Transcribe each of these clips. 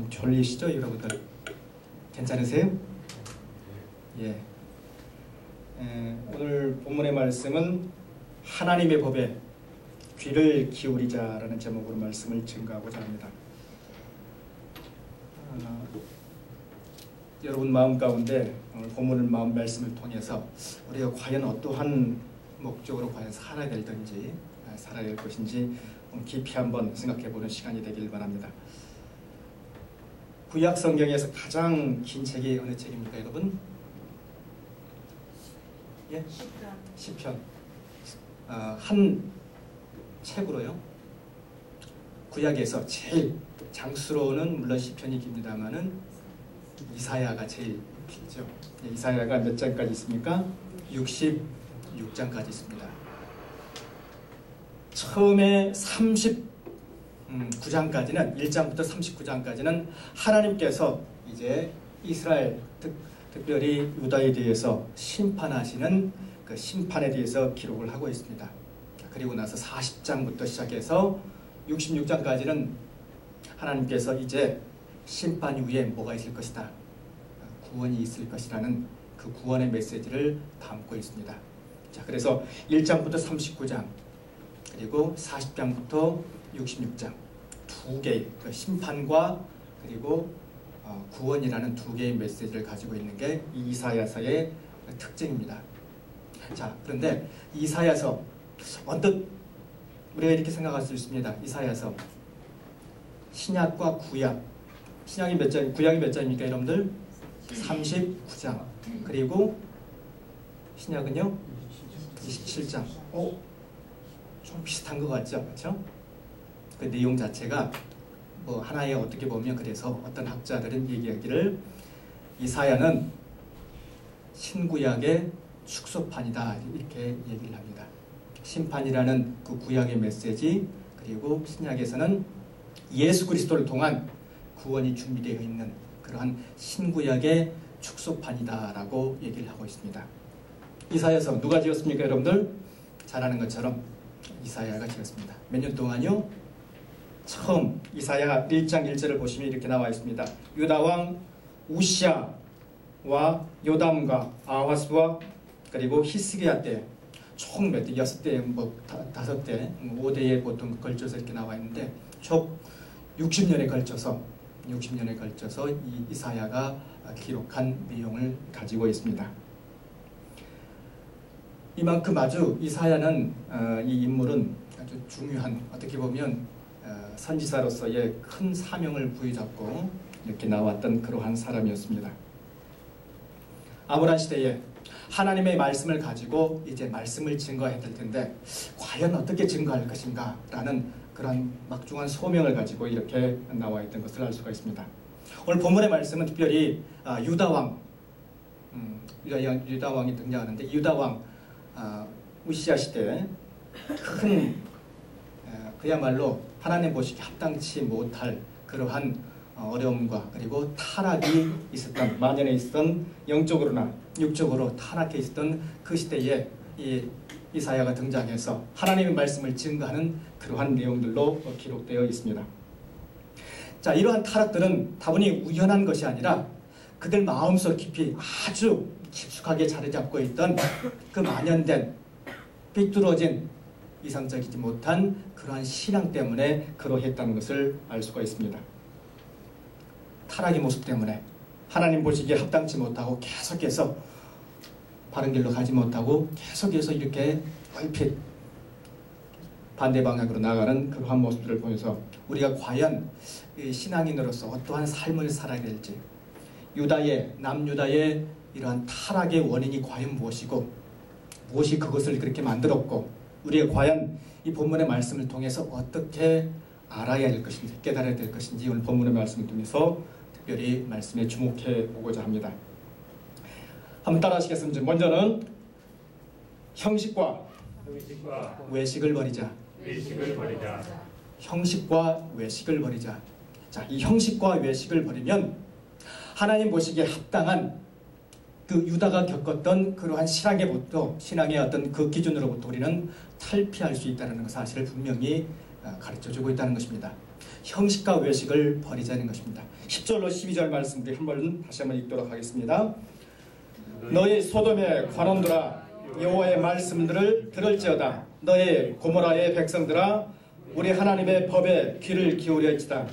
졸리시죠, 여러분들? 괜찮으세요? 예. 오늘 본문의 말씀은 하나님의 법에 귀를 기울이자라는 제목으로 말씀을 증거하고자 합니다. 여러분 마음 가운데 오늘 본문을 마음 말씀을 통해서 우리가 과연 어떠한 목적으로 과연 살아야 될든지 살아야 될 것인지 깊이 한번 생각해보는 시간이 되길 바랍니다. 구약 성경에서 가장 긴 책이 어느 책입니까, 여러분? 예? 시편. 한 책으로요. 구약에서 제일 장수로는 물론 시편이 깁니다만은 이사야가 제일 길죠. 이사야가 몇 장까지 있습니까? 66장까지 있습니다. 처음에 39장까지는 1장부터 39장까지는 하나님께서 이제 이스라엘 특별히 유다에 대해서 심판하시는 그 심판에 대해서 기록을 하고 있습니다. 그리고 나서 40장부터 시작해서 66장까지는 하나님께서 이제 심판 이후에 뭐가 있을 것이다, 구원이 있을 것이라는 그 구원의 메시지를 담고 있습니다. 자, 그래서 1장부터 39장 그리고 40장부터 66장 두 개의 그 심판과 그리고 구원이라는 두 개의 메시지를 가지고 있는 게 이 이사야서의 특징입니다. 자, 그런데 이사야서 언뜻 우리가 이렇게 생각할 수 있습니다. 이사야서 신약과 구약, 신약이 몇 장, 구약이 몇 장입니까, 여러분들? 39장. 그리고 신약은요? 27장. 좀 비슷한 것 같죠? 그렇죠? 그 내용 자체가 뭐 하나의 어떻게 보면 그래서 어떤 학자들은 얘기하기를 이사야는 신구약의 축소판이다 이렇게 얘기를 합니다. 심판이라는 그 구약의 메시지 그리고 신약에서는 예수 그리스도를 통한 구원이 준비되어 있는 그러한 신구약의 축소판이다라고 얘기를 하고 있습니다. 이사야서 누가 지었습니까, 여러분들? 잘 아는 것처럼 이사야가 지었습니다. 몇 년 동안요? 처음 이사야 1장 1절을 보시면 이렇게 나와 있습니다. 유다왕 우시야와 요담과 아하스와 그리고 히스기야 때 총 몇 대? 6대, 뭐 5대, 5대에 보통 걸쳐서 이렇게 나와 있는데 총 60년에 걸쳐서 이 이사야가 기록한 내용을 가지고 있습니다. 이만큼 아주 이사야는 이 인물은 아주 중요한 어떻게 보면 선지자로서의 큰 사명을 부여잡고 이렇게 나왔던 그러한 사람이었습니다. 아모란 시대에 하나님의 말씀을 가지고 이제 말씀을 증거해야 될 텐데 과연 어떻게 증거할 것인가 라는 그런 막중한 소명을 가지고 이렇게 나와 있던 것을 알 수가 있습니다. 오늘 본문의 말씀은 특별히 유다왕이 등장하는데 유다왕 우시야 시대 큰 그야말로 하나님 보시기에 합당치 못할 그러한 어려움과 그리고 타락이 있었던 만연해 있었던 영적으로나 육적으로 타락해 있었던 그 시대에 이 이사야가 등장해서 하나님의 말씀을 증거하는 그러한 내용들로 기록되어 있습니다. 자, 이러한 타락들은 다분히 우연한 것이 아니라 그들 마음속 깊이 아주 깊숙하게 자리 잡고 있던 그 만연된 삐뚤어진 이상적이지 못한 그러한 신앙 때문에 그러했다는 것을 알 수가 있습니다. 타락의 모습 때문에 하나님 보시기에 합당치 못하고 계속해서 바른 길로 가지 못하고 계속해서 이렇게 얼핏 반대 방향으로 나가는 그러한 모습들을 보면서 우리가 과연 신앙인으로서 어떠한 삶을 살아야 될지 남유다의 이러한 타락의 원인이 과연 무엇이고 무엇이 그것을 그렇게 만들었고 우리가 과연 이 본문의 말씀을 통해서 어떻게 알아야 할 것인지 깨달아야 될 것인지 오늘 본문의 말씀을 통해서 특별히 말씀에 주목해 보고자 합니다. 한번 따라 하시겠습니다. 먼저는 형식과 외식을 버리자. 형식과 외식을 버리자. 자, 이 형식과 외식을 버리면 하나님 보시기에 합당한 그 유다가 겪었던 그러한 신앙의 어떤 그 기준으로부터 우리는 탈피할 수 있다는 사실을 분명히 가르쳐주고 있다는 것입니다. 형식과 외식을 버리자는 것입니다. 10절로 12절 말씀 우리 다시 한번 읽도록 하겠습니다. 너희 소돔의 관원들아 여호와의 말씀들을 들을지어다. 너희 고모라의 백성들아 우리 하나님의 법에 귀를 기울일지다.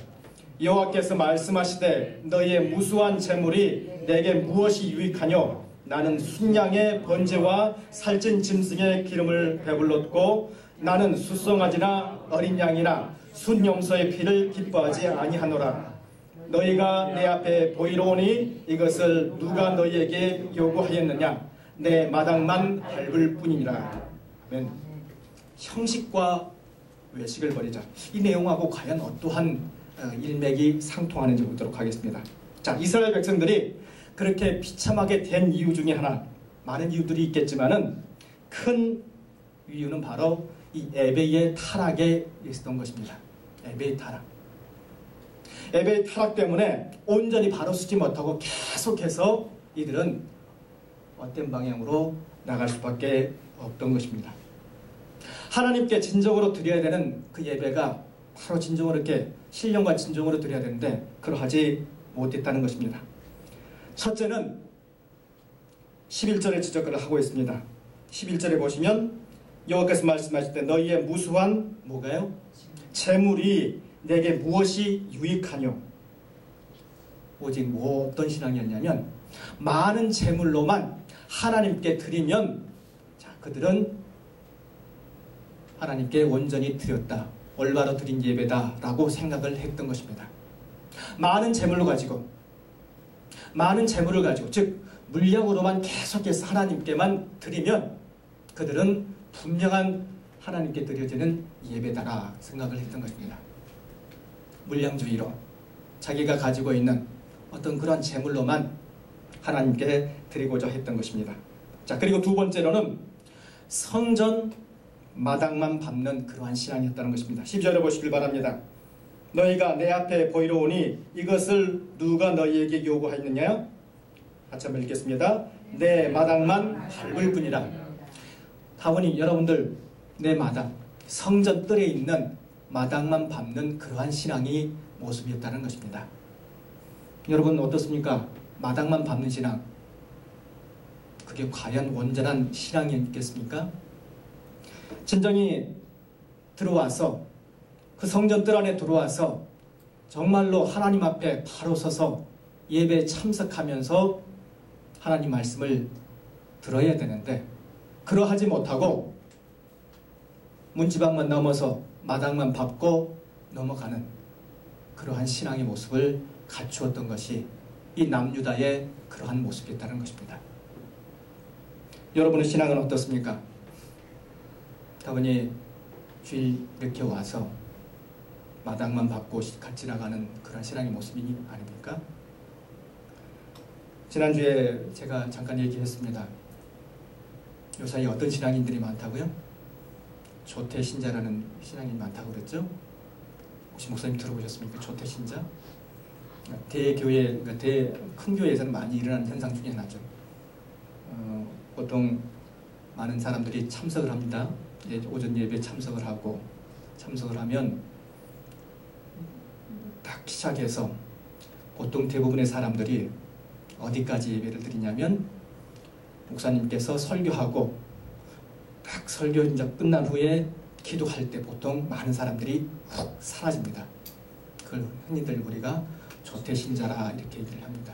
여호와께서 말씀하시되 너희의 무수한 재물이 내게 무엇이 유익하뇨? 나는 순양의 번제와 살찐 짐승의 기름을 배불렀고 나는 숫송아지나 어린 양이나 순염소의 피를 기뻐하지 아니하노라. 너희가 내 앞에 보이러 오니 이것을 누가 너희에게 요구하였느냐? 내 마당만 밟을 뿐이니라. 아멘. 형식과 외식을 버리자. 이 내용하고 과연 어떠한 일맥이 상통하는지 보도록 하겠습니다. 자, 이스라엘 백성들이 그렇게 비참하게 된 이유 중에 하나, 많은 이유들이 있겠지만은 큰 이유는 바로 이 에베의 타락에 있었던 것입니다. 에베의 타락. 에베의 타락 때문에 온전히 바로 서지 못하고 계속해서 이들은 어떤 방향으로 나갈 수밖에 없던 것입니다. 하나님께 진정으로 드려야 되는 그 예배가 바로 진정으로 이렇게 신령과 진정으로 드려야 되는데 그러하지 못했다는 것입니다. 첫째는 11절에 지적을 하고 있습니다. 11절에 보시면 여호와께서 말씀하실 때 너희의 무수한 뭐가요? 재물이 내게 무엇이 유익하뇨? 오직 어떤 신앙이었냐면 많은 재물로만 하나님께 드리면 자, 그들은 하나님께 온전히 드렸다. 올바로 드린 예배다라고 생각을 했던 것입니다. 많은 재물을 가지고 즉 물량으로만 계속해서 하나님께만 드리면 그들은 분명한 하나님께 드려지는 예배다라 생각을 했던 것입니다. 물량주의로 자기가 가지고 있는 어떤 그런 재물로만 하나님께 드리고자 했던 것입니다. 자, 그리고 두 번째로는 성전 마당만 밟는 그러한 신앙이었다는 것입니다. 10절에 보시길 바랍니다. 너희가 내 앞에 보이러 오니 이것을 누가 너희에게 요구하였느냐? 같이 한번 읽겠습니다. 내 마당만 밟을 뿐이라. 다분히 여러분들 내 마당, 성전 뜰에 있는 마당만 밟는 그러한 신앙이 모습이었다는 것입니다. 여러분 어떻습니까? 마당만 밟는 신앙, 그게 과연 온전한 신앙이겠습니까? 진정이 들어와서 그 성전 뜰 안에 들어와서 정말로 하나님 앞에 바로 서서 예배에 참석하면서 하나님 말씀을 들어야 되는데 그러하지 못하고 문지방만 넘어서 마당만 밟고 넘어가는 그러한 신앙의 모습을 갖추었던 것이 이 남유다의 그러한 모습이었다는 것입니다. 여러분의 신앙은 어떻습니까? 다분히 주일 이렇게 와서 마당만 밟고 같이 나가는 그런 신앙의 모습이 아닙니까? 지난주에 제가 잠깐 얘기했습니다. 요사이 어떤 신앙인들이 많다고요? 조태신자라는 신앙인이 많다고 그랬죠? 혹시 목사님 들어보셨습니까? 조태신자? 대교회, 큰 교회에서는 많이 일어나는 현상 중에 하나죠. 보통 많은 사람들이 참석을 합니다. 오전 예배에 참석을 하면 딱 시작해서 보통 대부분의 사람들이 어디까지 예배를 드리냐면 목사님께서 설교하고 딱 설교 이제 끝난 후에 기도할 때 보통 많은 사람들이 훅 사라집니다. 그걸 흔히들 우리가 조태신자라 이렇게 얘기를 합니다.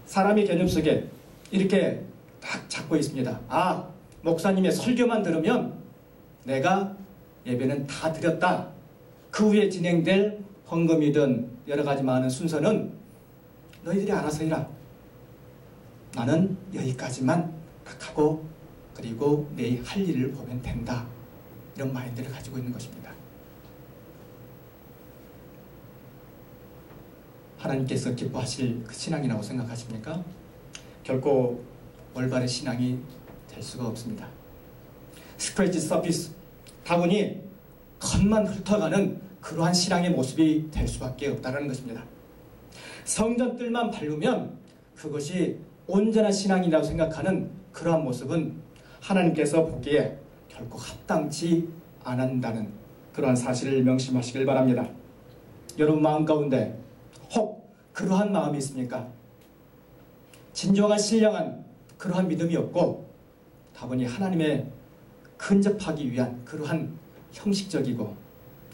사람의 개념 속에 이렇게 딱 잡고 있습니다. 아, 목사님의 설교만 들으면 내가 예배는 다 드렸다. 그 후에 진행될 헌금이든 여러 가지 많은 순서는 너희들이 알아서 해라. 나는 여기까지만 딱 하고 그리고 내 할 일을 보면 된다. 이런 마인드를 가지고 있는 것입니다. 하나님께서 기뻐하실 그 신앙이라고 생각하십니까? 결코 올바른 신앙이 될 수가 없습니다. 스크래치 서피스, 다분히 겉만 훑어가는 그러한 신앙의 모습이 될 수밖에 없다는 것입니다. 성전 뜰만 밟으면 그것이 온전한 신앙이라고 생각하는 그러한 모습은 하나님께서 보기에 결코 합당치 않는다는 그러한 사실을 명심하시길 바랍니다. 여러분 마음 가운데 혹 그러한 마음이 있습니까? 진정한 신령한 그러한 믿음이 없고 다분히 하나님의 근접하기 위한 그러한 형식적이고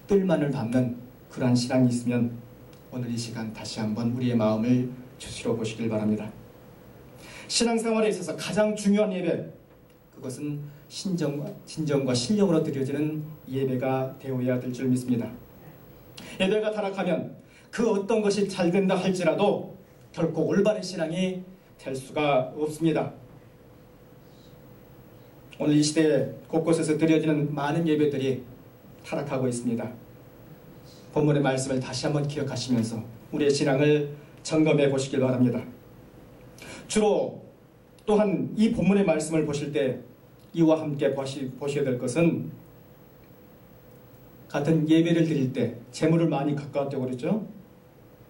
뜰만을 밟는 그러한 신앙이 있으면 오늘 이 시간 다시 한번 우리의 마음을 주시러 보시길 바랍니다. 신앙생활에 있어서 가장 중요한 예배, 그것은 진정과 신령으로 드려지는 예배가 되어야 될 줄 믿습니다. 예배가 타락하면 그 어떤 것이 잘 된다 할지라도 결코 올바른 신앙이 될 수가 없습니다. 오늘 이 시대에 곳곳에서 드려지는 많은 예배들이 타락하고 있습니다. 본문의 말씀을 다시 한번 기억하시면서 우리의 신앙을 점검해 보시길 바랍니다. 주로 또한 이 본문의 말씀을 보실 때 이와 함께 보셔야 될 것은 같은 예배를 드릴 때 제물을 많이 가까웠다고 그랬죠.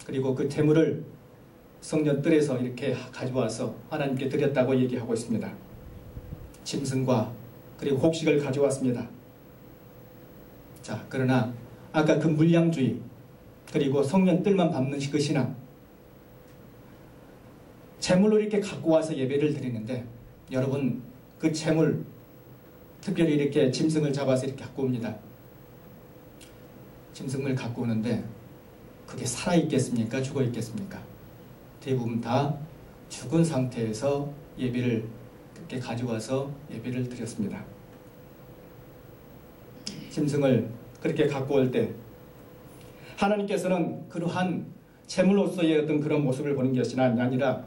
그리고 그 제물을 성전 뜰에서 이렇게 가져와서 하나님께 드렸다고 얘기하고 있습니다. 짐승과 그리고 곡식을 가져왔습니다. 자, 그러나 아까 그 물량주의 그리고 성전 뜰만 밟는 그 신앙, 제물로 이렇게 갖고 와서 예배를 드리는데 여러분 그 제물 특별히 이렇게 짐승을 잡아서 이렇게 갖고 옵니다. 짐승을 갖고 오는데 그게 살아있겠습니까? 죽어있겠습니까? 대부분 다 죽은 상태에서 예배를 그렇게 가져와서 예배를 드렸습니다. 짐승을 그렇게 갖고 올 때 하나님께서는 그러한 제물로서의 어떤 그런 모습을 보는 것이 아니라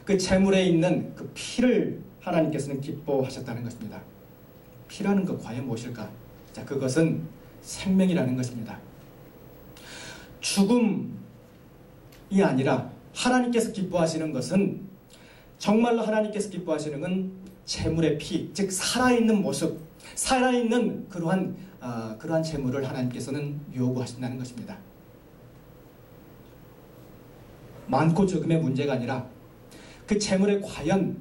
그 제물에 있는 그 피를 하나님께서는 기뻐하셨다는 것입니다. 피라는 것 과연 무엇일까? 자, 그것은 생명이라는 것입니다. 죽음이 아니라 하나님께서 기뻐하시는 것은 정말로 하나님께서 기뻐하시는 건 제물의 피, 즉 살아있는 모습, 살아있는 그러한 제물을 하나님께서는 요구하신다는 것입니다. 많고 적음의 문제가 아니라 그 제물에 과연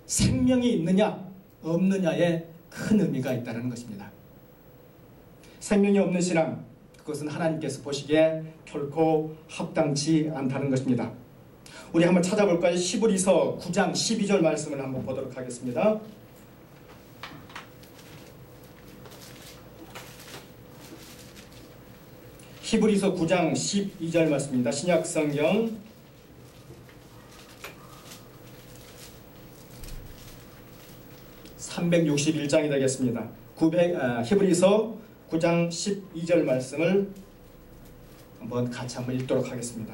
생명이 있느냐 없느냐에 큰 의미가 있다는 것입니다. 생명이 없는 신앙, 그것은 하나님께서 보시기에 결코 합당치 않다는 것입니다. 우리 한번 찾아볼까요? 히브리서 9장 12절 말씀을 한번 보도록 하겠습니다. 히브리서 9장 12절 말씀입니다. 신약성경 361장이 되겠습니다. 히브리서 9장 12절 말씀을 한번 같이 한번 읽도록 하겠습니다.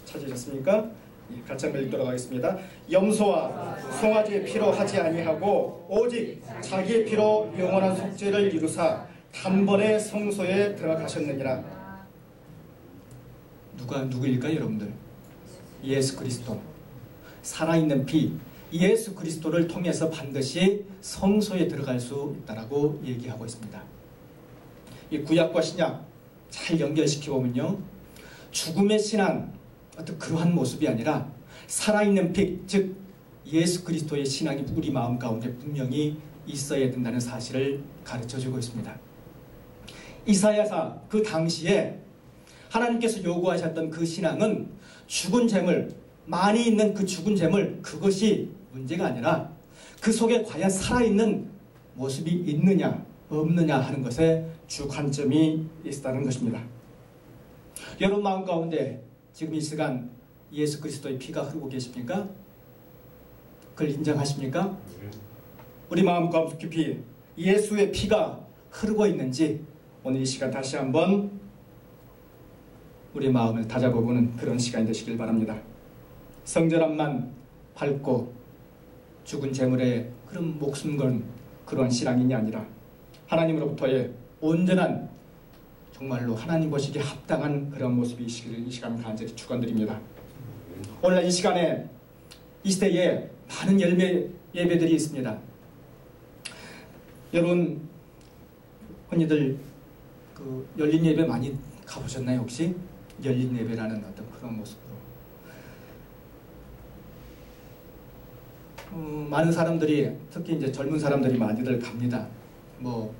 찾으셨습니까? 같이 한번 읽도록 하겠습니다. 염소와 송아지의 피로 하지 아니하고 오직 자기의 피로 영원한 속죄를 이루사 단번에 성소에 들어가셨느니라. 누구일까요, 여러분들? 예수 그리스도. 살아있는 피, 예수 그리스도를 통해서 반드시 성소에 들어갈 수 있다라고 얘기하고 있습니다. 이 구약과 신약 잘 연결시켜 보면요, 죽음의 신앙, 어떤 그러한 모습이 아니라 살아있는 피, 즉 예수 그리스도의 신앙이 우리 마음 가운데 분명히 있어야 된다는 사실을 가르쳐주고 있습니다. 이사야서 그 당시에 하나님께서 요구하셨던 그 신앙은 죽은 재물, 많이 있는 그 죽은 재물, 그것이 문제가 아니라 그 속에 과연 살아있는 모습이 있느냐 없느냐 하는 것에 주 관점이 있다는 것입니다. 여러분 마음 가운데 지금 이 시간 예수 그리스도의 피가 흐르고 계십니까? 그걸 인정하십니까? 우리 마음 가운데 깊이 예수의 피가 흐르고 있는지 오늘 이 시간 다시 한번 우리 마음을 다잡아보는 그런 시간이 되시길 바랍니다. 성전앞만 밟고 죽은 재물에 그런 목숨 건 그러한 신앙이 아니라 하나님으로부터의 온전한 정말로 하나님 보시기에 합당한 그런 모습이 있기를 이 시간 간절히 축원드립니다. 오늘 이 시간에 이 시대에 많은 예배들이 있습니다. 여러분 흔히들 그 열린 예배 많이 가보셨나요? 혹시 열린 예배라는 어떤 그런 모습으로 많은 사람들이 특히 이제 젊은 사람들이 많이들 갑니다. 뭐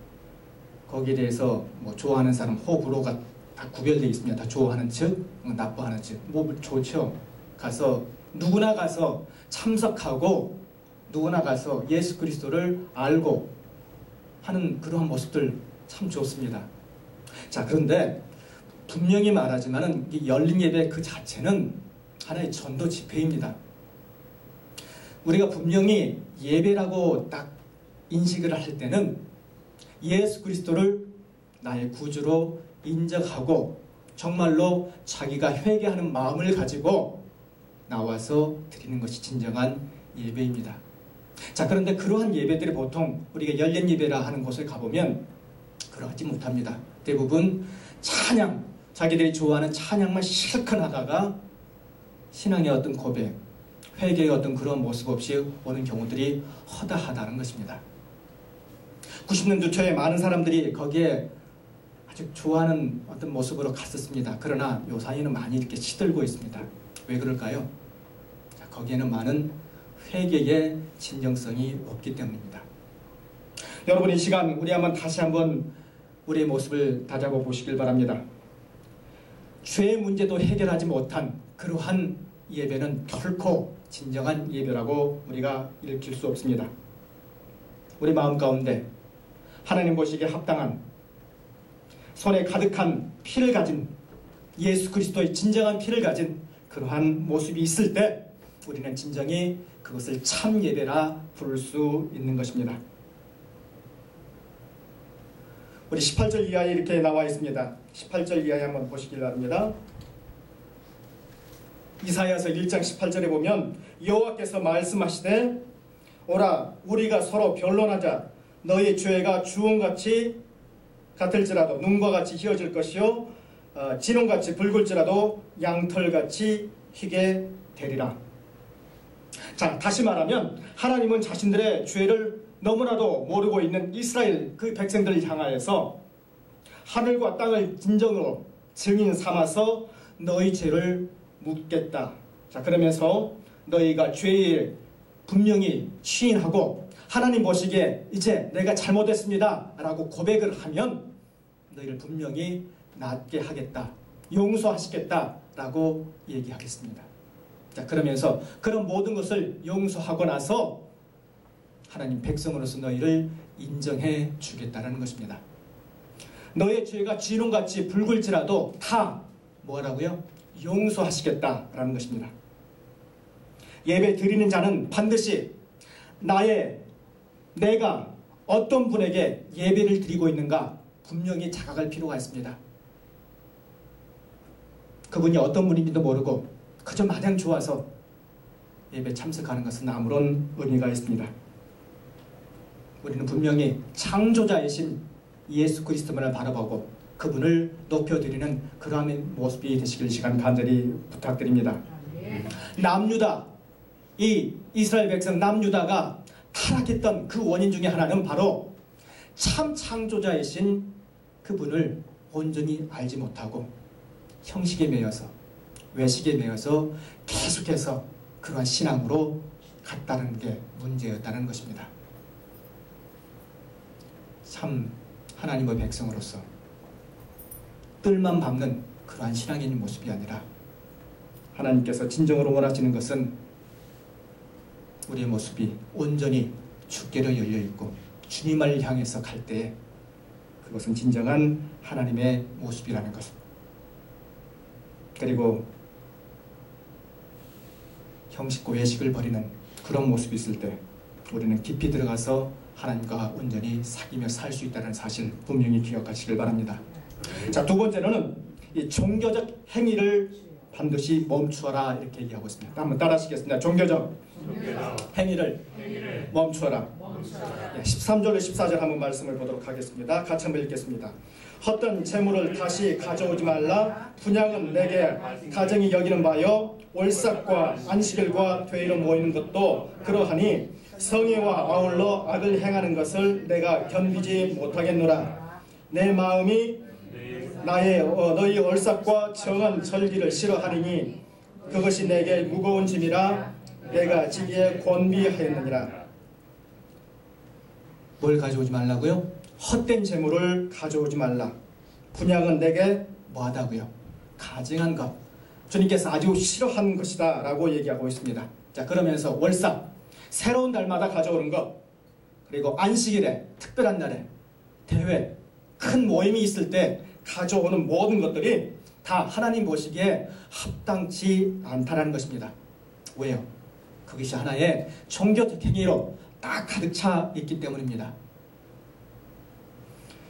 거기에 대해서 뭐 좋아하는 사람 호불호가 다 구별되어 있습니다. 다 좋아하는 측, 나빠하는 측. 뭐 좋죠. 가서 누구나 가서 참석하고 누구나 가서 예수 그리스도를 알고 하는 그러한 모습들 참 좋습니다. 자, 그런데 분명히 말하지만은 이 열린 예배 그 자체는 하나의 전도 집회입니다. 우리가 분명히 예배라고 딱 인식을 할 때는 예수 그리스도를 나의 구주로 인정하고 정말로 자기가 회개하는 마음을 가지고 나와서 드리는 것이 진정한 예배입니다. 자, 그런데 그러한 예배들이 보통 우리가 열린 예배라 하는 곳을 가보면 그러하지 못합니다. 대부분 찬양, 자기들이 좋아하는 찬양만 실컷 하다가 신앙의 어떤 고백, 회개의 어떤 그런 모습 없이 오는 경우들이 허다하다는 것입니다. 90년대 초에 많은 사람들이 거기에 아주 좋아하는 어떤 모습으로 갔었습니다. 그러나 요사이는 많이 이렇게 시들고 있습니다. 왜 그럴까요? 자, 거기에는 많은 회개의 진정성이 없기 때문입니다. 여러분, 이 시간 우리 다시 한번 우리의 모습을 다잡아 보시길 바랍니다. 죄의 문제도 해결하지 못한 그러한 예배는 결코 진정한 예배라고 우리가 일으킬 수 없습니다. 우리 마음 가운데 하나님 보시기에 합당한 손에 가득한 피를 가진 예수 그리스도의 진정한 피를 가진 그러한 모습이 있을 때 우리는 진정히 그것을 참 예배라 부를 수 있는 것입니다. 우리 18절 이하에 이렇게 나와 있습니다. 18절 이하에 한번 보시길 바랍니다. 이사야서 1장 18절에 보면 여호와께서 말씀하시되 오라 우리가 서로 변론하자. 너희 죄가 주홍같이 같을지라도 눈과 같이 희어질 것이요 진홍같이 붉을지라도 양털같이 희게 되리라. 자, 다시 말하면 하나님은 자신들의 죄를 너무나도 모르고 있는 이스라엘 그 백성들을 향하여서 하늘과 땅을 진정으로 증인 삼아서 너희 죄를 묻겠다. 자, 그러면서 너희가 죄를 분명히 시인하고 하나님 보시기에 이제 내가 잘못했습니다 라고 고백을 하면 너희를 분명히 낫게 하겠다, 용서하시겠다 라고 얘기하겠습니다. 자, 그러면서 그런 모든 것을 용서하고 나서 하나님 백성으로서 너희를 인정해 주겠다는 것입니다. 너의 죄가 진홍같이 붉을지라도 다 뭐라고요? 용서하시겠다라는 것입니다. 예배 드리는 자는 반드시 내가 어떤 분에게 예배를 드리고 있는가 분명히 자각할 필요가 있습니다. 그분이 어떤 분인지도 모르고 그저 마냥 좋아서 예배 참석하는 것은 아무런 의미가 있습니다. 우리는 분명히 창조자이신 예수 그리스도만을 바라보고 그분을 높여드리는 그러한 모습이 되시길 시간 간절히 부탁드립니다. 남유다, 이 이스라엘 백성 남유다가 타락했던 그 원인 중에 하나는 바로 참 창조자이신 그분을 온전히 알지 못하고 형식에 매여서 외식에 매여서 계속해서 그러한 신앙으로 갔다는 게 문제였다는 것입니다. 참 하나님의 백성으로서 뜰만 밟는 그러한 신앙인의 모습이 아니라 하나님께서 진정으로 원하시는 것은 우리의 모습이 온전히 주께로 열려있고 주님을 향해서 갈 때에 그것은 진정한 하나님의 모습이라는 것. 그리고 형식과 외식을 버리는 그런 모습이 있을 때 우리는 깊이 들어가서 하나님과 온전히 사귀며 살 수 있다는 사실 분명히 기억하시길 바랍니다. 자, 두 번째로는 이 종교적 행위를 반드시 멈추어라 이렇게 얘기하고 있습니다. 한번 따라하시겠습니다. 종교적 행위를 멈추어라. 13절로 14절 한번 말씀을 보도록 하겠습니다. 같이 한번 읽겠습니다. 헛된 재물을 다시 가져오지 말라. 분양은 내게 가정이 여기는 바요 올삭과 안식일과 퇴일로 모이는 것도 그러하니 성회와 아울러 악을 행하는 것을 내가 견디지 못하겠노라. 내 마음이 너희 얼삭과 정한 절기를 싫어하리니 그것이 내게 무거운 짐이라 내가 지기에 권비하였느니라. 뭘 가져오지 말라고요? 헛된 재물을 가져오지 말라. 분양은 내게 뭐하다고요? 가증한 것. 주님께서 아주 싫어하는 것이다 라고 얘기하고 있습니다. 자, 그러면서 월삭, 새로운 달마다 가져오는 것, 그리고 안식일에, 특별한 날에, 대회, 큰 모임이 있을 때 가져오는 모든 것들이 다 하나님 보시기에 합당치 않다는 것입니다. 왜요? 그것이 하나의 종교적 행위로 딱 가득 차 있기 때문입니다.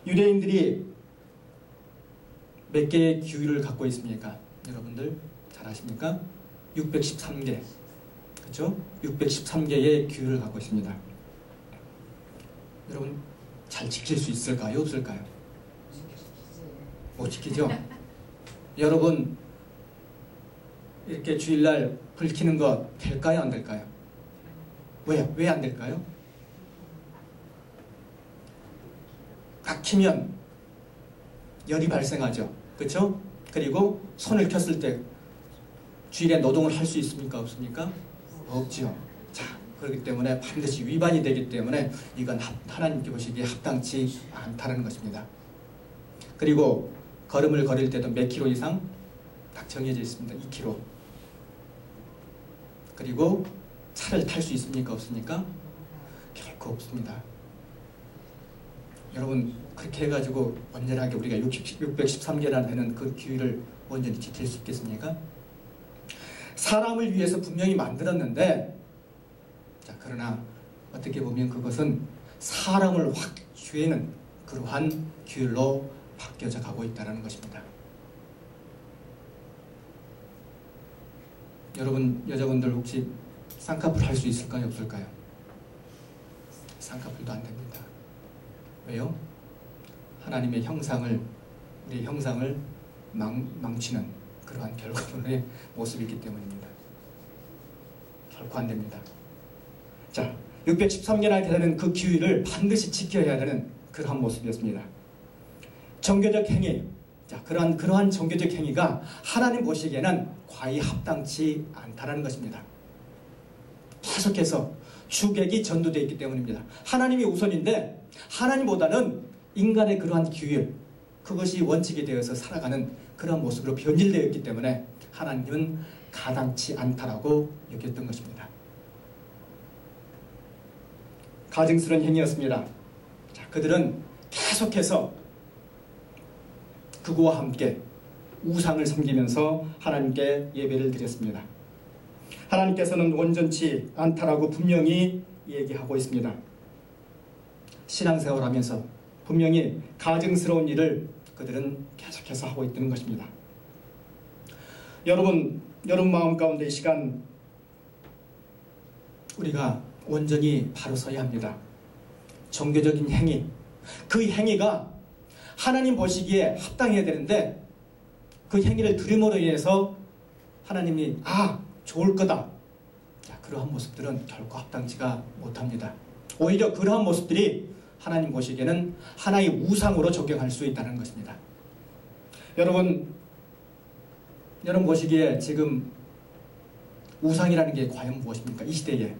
유대인들이 몇 개의 규율을 갖고 있습니까? 여러분들 잘 아십니까? 613개. 그렇죠? 613개의 규율을 갖고 있습니다. 여러분 잘 지킬 수 있을까요? 없을까요? 못 지키죠? 여러분 이렇게 주일날 불 켜는 거 될까요? 안 될까요? 왜요? 왜 안 될까요? 딱 켜면 열이 발생하죠. 그렇죠? 그리고 손을 켰을 때 주일에 노동을 할 수 있습니까? 없습니까? 없죠. 자, 그렇기 때문에 반드시 위반이 되기 때문에 이건 하나님께 보시기에 합당치 않다는 것입니다. 그리고 걸음을 걸을 때도 몇 킬로 이상 딱 정해져 있습니다. 2km. 그리고 차를 탈 수 있습니까? 없습니까? 결코 없습니다. 여러분 그렇게 해가지고 온전하게 우리가 613개나 되는 그 규율을 온전히 지킬 수 있겠습니까? 사람을 위해서 분명히 만들었는데, 자, 그러나 어떻게 보면 그것은 사람을 확 죄는 그러한 규율로 바뀌어져 가고 있다는 것입니다. 여러분 여자분들 혹시 쌍꺼풀 할 수 있을까요? 없을까요? 쌍꺼풀도 안 됩니다. 왜요? 하나님의 형상을, 우리 형상을 망치는 그러한 결과물의 모습이기 때문입니다. 결코 안 됩니다. 자, 613개나 되는 그 규율을 반드시 지켜야 되는 그러한 모습이었습니다. 종교적 행위, 자, 그러한 종교적 행위가 하나님 보시기에는 과히 합당치 않다는 것입니다. 계속해서 주객이 전도되어 있기 때문입니다. 하나님이 우선인데 하나님보다는 인간의 그러한 규율, 그것이 원칙이 되어서 살아가는 그런 모습으로 변질되어 있기 때문에 하나님은 가당치 않다라고 여겼던 것입니다. 가증스러운 행위였습니다. 자, 그들은 계속해서 그거와 함께 우상을 섬기면서 하나님께 예배를 드렸습니다. 하나님께서는 온전치 않다라고 분명히 얘기하고 있습니다. 신앙생활을 하면서 분명히 가증스러운 일을 그들은 계속해서 하고 있다는 것입니다. 여러분 마음 가운데 이 시간 우리가 온전히 바로 서야 합니다. 종교적인 행위, 그 행위가 하나님 보시기에 합당해야 되는데 그 행위를 들음으로 인해서 하나님이 좋을 거다, 자, 그러한 모습들은 결코 합당치가 못합니다. 오히려 그러한 모습들이 하나님 보시기에는 하나의 우상으로 적용할 수 있다는 것입니다. 여러분 보시기에 지금 우상이라는 게 과연 무엇입니까? 이 시대에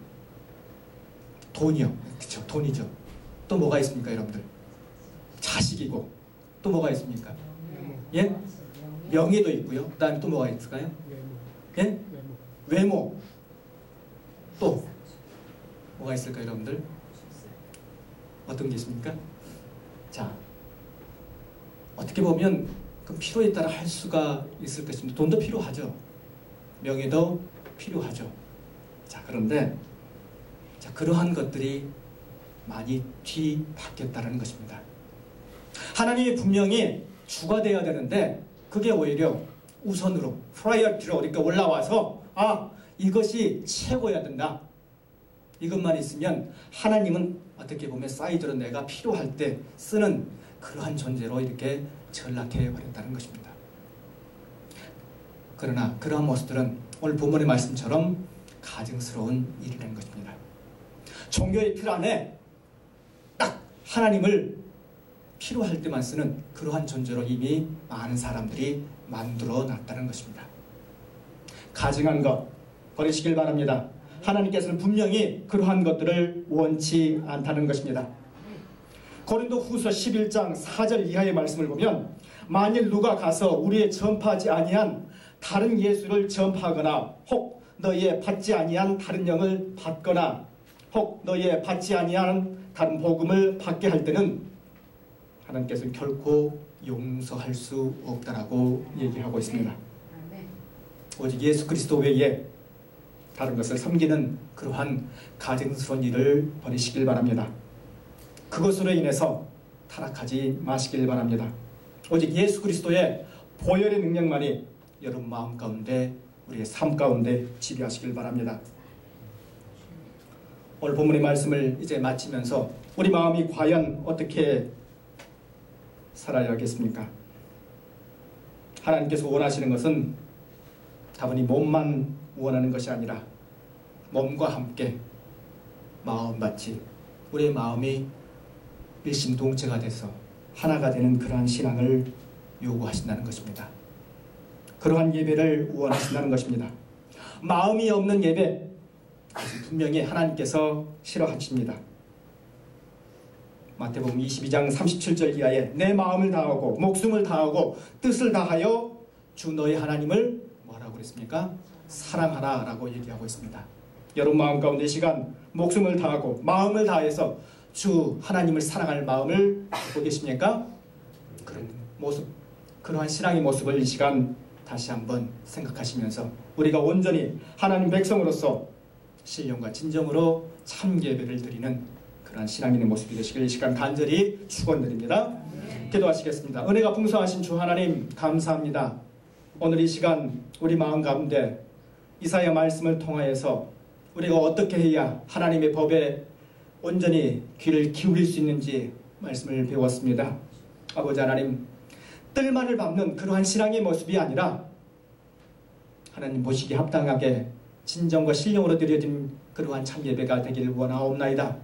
돈이요. 그렇죠. 돈이죠. 또 뭐가 있습니까, 여러분들? 자식이고 또 뭐가 있습니까? 예? 명예도 있고요. 그 다음에 또 뭐가 있을까요? 예? 외모. 또 뭐가 있을까요, 여러분들? 어떤 게 있습니까? 자, 어떻게 보면 그 필요에 따라 할 수가 있을 것입니다. 돈도 필요하죠. 명예도 필요하죠. 자, 그런데 자, 그러한 것들이 많이 뒤바뀌었다는 것입니다. 하나님이 분명히 주가 되어야 되는데 그게 오히려 우선으로 프라이어티로 이렇게 올라와서 이것이 최고여야 된다. 이것만 있으면 하나님은 어떻게 보면 사이드로 내가 필요할 때 쓰는 그러한 존재로 이렇게 전락해 버렸다는 것입니다. 그러나 그러한 모습들은 오늘 본문의 말씀처럼 가증스러운 일이라는 것입니다. 종교의 틀 안에 딱 하나님을 필요할 때만 쓰는 그러한 존재로 이미 많은 사람들이 만들어 놨다는 것입니다. 가증한 것 버리시길 바랍니다. 하나님께서는 분명히 그러한 것들을 원치 않다는 것입니다. 고린도후서 11장 4절 이하의 말씀을 보면 만일 누가 가서 우리의 전파하지 아니한 다른 예수를 전파하거나 혹 너희의 받지 아니한 다른 영을 받거나 혹 너희의 받지 아니한 다른 복음을 받게 할 때는 하나님께서는 결코 용서할 수 없다라고 얘기하고 있습니다. 오직 예수 그리스도 외에 다른 것을 섬기는 그러한 가증스러운 일을 버리시길 바랍니다. 그것으로 인해서 타락하지 마시길 바랍니다. 오직 예수 그리스도의 보혈의 능력만이 여러분 마음 가운데 우리의 삶 가운데 지배하시길 바랍니다. 오늘 본문의 말씀을 이제 마치면서 우리 마음이 과연 어떻게 살아야 하겠습니까? 하나님께서 원하시는 것은 다분히 몸만 원하는 것이 아니라 몸과 함께 마음같이 우리의 마음이 일심동체가 돼서 하나가 되는 그러한 신앙을 요구하신다는 것입니다. 그러한 예배를 원하신다는 것입니다. 마음이 없는 예배 분명히 하나님께서 싫어하십니다. 마태복음 22장 37절 이하에 내 마음을 다하고 목숨을 다하고 뜻을 다하여 주 너의 하나님을 뭐라고 그랬습니까? 사랑하라 라고 얘기하고 있습니다. 여러분 마음 가운데 이 시간 목숨을 다하고 마음을 다해서 주 하나님을 사랑할 마음을 갖고 계십니까? 그런 모습, 그러한 신앙의 모습을 이 시간 다시 한번 생각하시면서 우리가 온전히 하나님 백성으로서 신령과 진정으로 참 예배를 드리는 그러한 신앙인의 모습이 되시길 이 시간 간절히 축원드립니다. 기도하시겠습니다. 은혜가 풍성하신 주 하나님 감사합니다. 오늘 이 시간 우리 마음 가운데 이사야 말씀을 통하여서 우리가 어떻게 해야 하나님의 법에 온전히 귀를 기울일 수 있는지 말씀을 배웠습니다. 아버지 하나님, 뜰만을 밟는 그러한 신앙의 모습이 아니라 하나님 보시기에 합당하게 진정과 신령으로 드려진 그러한 참 예배가 되기를 원하옵나이다.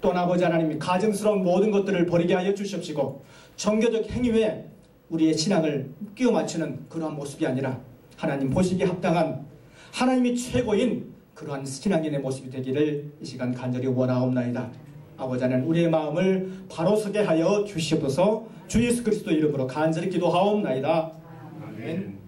또한 아버지 하나님, 가증스러운 모든 것들을 버리게 하여 주십시고 정교적 행위 외에 우리의 신앙을 끼워 맞추는 그러한 모습이 아니라 하나님 보시기에 합당한 하나님이 최고인 그러한 신앙인의 모습이 되기를 이 시간 간절히 원하옵나이다. 아버지 하나님, 우리의 마음을 바로 서게 하여 주시옵소서. 주 예수 그리스도 이름으로 간절히 기도하옵나이다. 아멘.